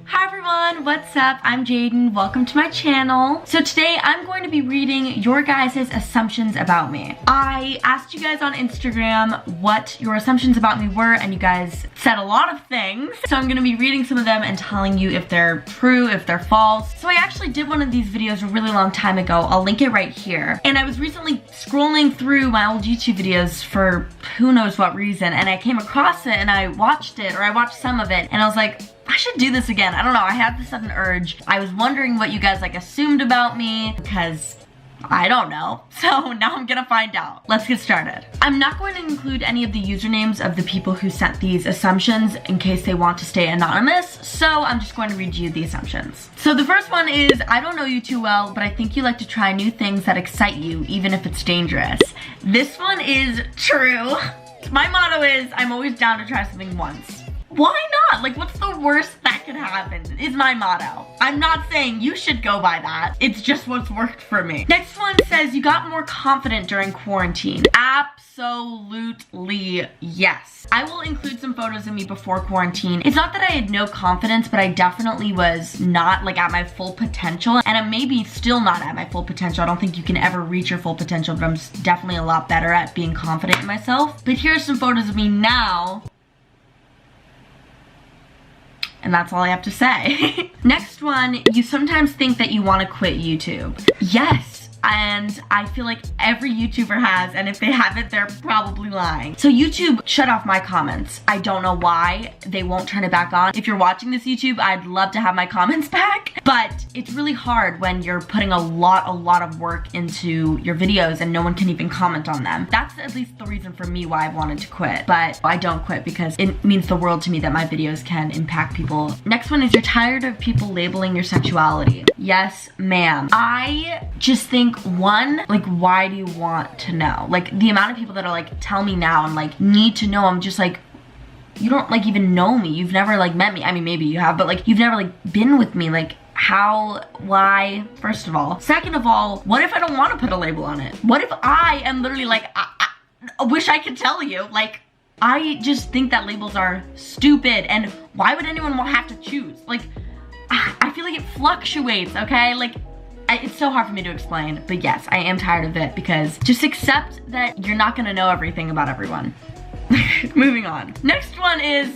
Hi everyone, what's up? I'm Jayden. Welcome to my channel. So today I'm going to be reading your guys' assumptions about me. I asked you guys on Instagram what your assumptions about me were, and you guys said a lot of things. So I'm going to be reading some of them and telling you if they're true, if they're false. So I actually did one of these videos a really long time ago. I'll link it right here. And I was recently scrolling through my old YouTube videos for who knows what reason, and I came across it and I watched it, or I watched some of it, and I was like, I should do this again. I don't know, I had this sudden urge. I was wondering what you guys assumed about me because I don't know. So now I'm gonna find out. Let's get started. I'm not going to include any of the usernames of the people who sent these assumptions in case they want to stay anonymous. So I'm just going to read you the assumptions. So the first one is, I don't know you too well, but I think you like to try new things that excite you, even if it's dangerous. This one is true. My motto is, I'm always down to try something once. Why not? What's the worst that could happen is my motto. I'm not saying you should go by that. It's just what's worked for me. Next one says, you got more confident during quarantine. Absolutely yes. I will include some photos of me before quarantine. It's not that I had no confidence, but I definitely was not at my full potential, and I'm maybe still not at my full potential. I don't think you can ever reach your full potential, but I'm definitely a lot better at being confident in myself. But here's some photos of me now. And that's all I have to say. Next one, you sometimes think that you want to quit YouTube. Yes. And I feel like every YouTuber has, and if they haven't, they're probably lying. So YouTube shut off my comments. I don't know why they won't turn it back on. If you're watching this YouTube, I'd love to have my comments back, but it's really hard when you're putting a lot of work into your videos and no one can even comment on them. That's at least the reason for me why I wanted to quit, but I don't quit because it means the world to me that my videos can impact people. Next one is, you're tired of people labeling your sexuality. Yes, ma'am. I just think, one, why do you want to know? The amount of people that are tell me now and need to know, I'm just you don't even know me. You've never met me. I mean, maybe you have, but you've never been with me. How, why, first of all. Second of all, what if I don't want to put a label on it? What if I am literally I wish I could tell you, I just think that labels are stupid, and why would anyone have to choose? I feel like it fluctuates, okay? It's so hard for me to explain, but yes, I am tired of it, because just accept that you're not gonna know everything about everyone. Moving on. Next one is,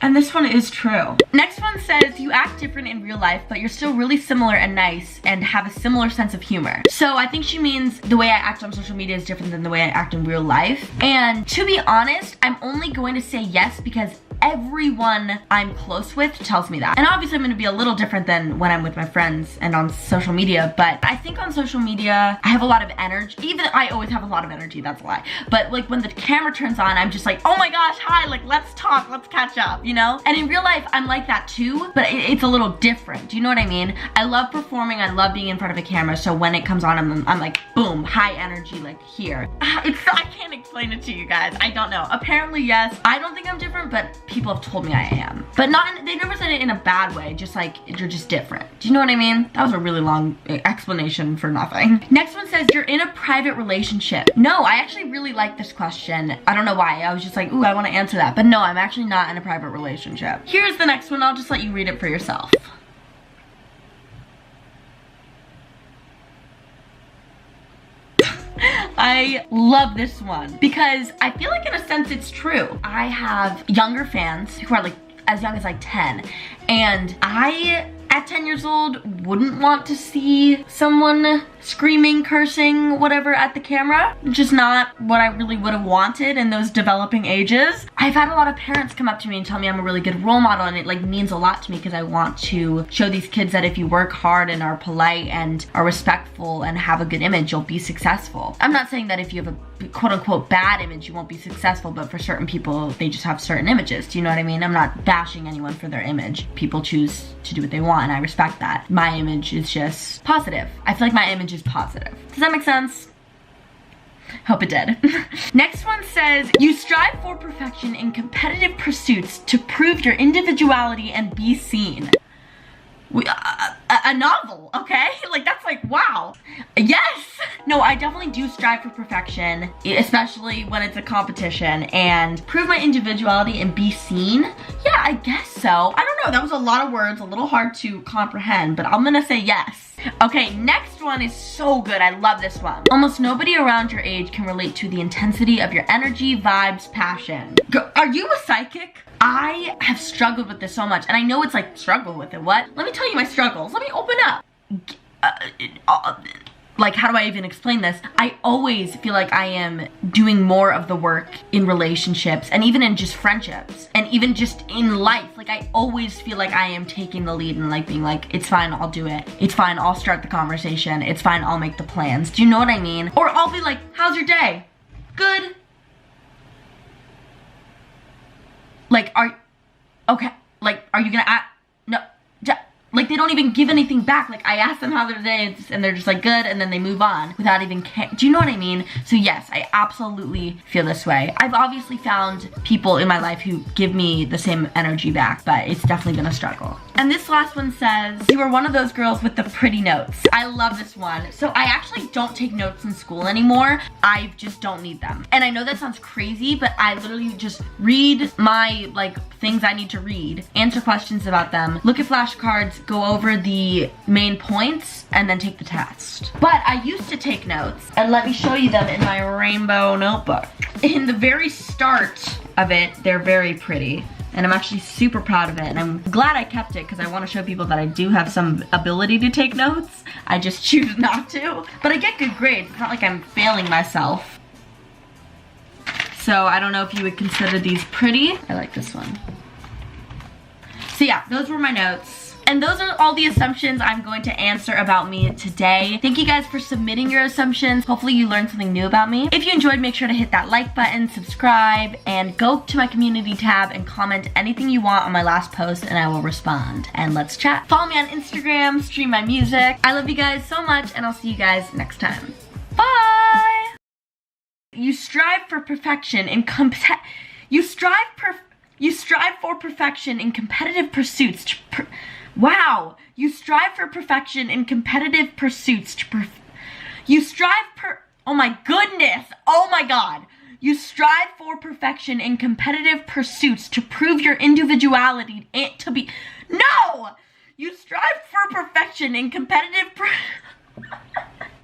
and this one is true. Next one says, you act different in real life, but you're still really similar and nice and have a similar sense of humor. So I think she means the way I act on social media is different than the way I act in real life. And to be honest, I'm only going to say yes because everyone I'm close with tells me that. And obviously I'm gonna be a little different than when I'm with my friends and on social media, but I think on social media, I have a lot of energy. Even I always have a lot of energy, that's a lie. But when the camera turns on, I'm just oh my gosh, hi, let's talk, let's catch up, you know? And in real life, I'm like that too, but it's a little different. Do you know what I mean? I love performing, I love being in front of a camera, so when it comes on, I'm boom, high energy, here. I can't explain it to you guys, I don't know. Apparently, yes, I don't think I'm different, but people have told me I am. But they never said it in a bad way, just you're just different. Do you know what I mean? That was a really long explanation for nothing. Next one says, you're in a private relationship. No, I actually really like this question. I don't know why, I was just ooh, I want to answer that. But no, I'm actually not in a private relationship. Here's the next one, I'll just let you read it for yourself. I love this one because I feel in a sense it's true. I have younger fans who are as young as 10, and I, at 10 years old, wouldn't want to see someone screaming, cursing, whatever at the camera. Just not what I really would have wanted in those developing ages. I've had a lot of parents come up to me and tell me I'm a really good role model, and it means a lot to me because I want to show these kids that if you work hard and are polite and are respectful and have a good image, you'll be successful. I'm not saying that if you have a quote-unquote bad image, you won't be successful, but for certain people, they just have certain images. Do you know what I mean? I'm not bashing anyone for their image. People choose to do what they want, and I respect that. My image is just positive. I feel my image is positive. Does that make sense? Hope it did. Next one says, you strive for perfection in competitive pursuits to prove your individuality and be seen. a novel, okay? Like, that's like, wow. Yes! No, I definitely do strive for perfection, especially when it's a competition, and prove my individuality and be seen. Yeah, I guess so. I don't know, that was a lot of words, a little hard to comprehend, but I'm gonna say yes. Okay, next one is so good. I love this one. Almost nobody around your age can relate to the intensity of your energy, vibes, passion. Are you a psychic? I have struggled with this so much, and I know it's like, struggle with it, what? Let me tell you my struggles. Let me open up. Like, how do I even explain this? I always feel like I am doing more of the work in relationships and even in just friendships and even just in life. Like, I always feel like I am taking the lead and like being like, it's fine, I'll do it. It's fine, I'll start the conversation. It's fine, I'll make the plans. Do you know what I mean? Or I'll be like, how's your day? Good. Like, okay, like, are you gonna, no, like, they don't even give anything back. Like, I ask them how their day is, and they're just like, good, and then they move on without even do you know what I mean? So yes, I absolutely feel this way. I've obviously found people in my life who give me the same energy back, but it's definitely been a struggle. And this last one says, you are one of those girls with the pretty notes. I love this one. So I actually don't take notes in school anymore. I just don't need them. And I know that sounds crazy, but I literally just read my, like, things I need to read, answer questions about them, look at flashcards, go over the main points, and then take the test. But I used to take notes, and let me show you them in my rainbow notebook. In the very start of it, they're very pretty. And I'm actually super proud of it, and I'm glad I kept it because I want to show people that I do have some ability to take notes. I just choose not to. But I get good grades. It's not like I'm failing myself. So I don't know if you would consider these pretty. I like this one. So yeah, those were my notes. And those are all the assumptions I'm going to answer about me today. Thank you guys for submitting your assumptions. Hopefully you learned something new about me. If you enjoyed, make sure to hit that like button, subscribe, and go to my community tab and comment anything you want on my last post and I will respond. And let's chat. Follow me on Instagram, stream my music. I love you guys so much, and I'll see you guys next time. Bye! You strive for perfection in You strive for perfection in competitive pursuits. Wow! You strive for perfection in competitive pursuits. Oh my goodness! Oh my god! You strive for perfection in competitive pursuits to prove your individuality and to be. No! You strive for perfection in competitive.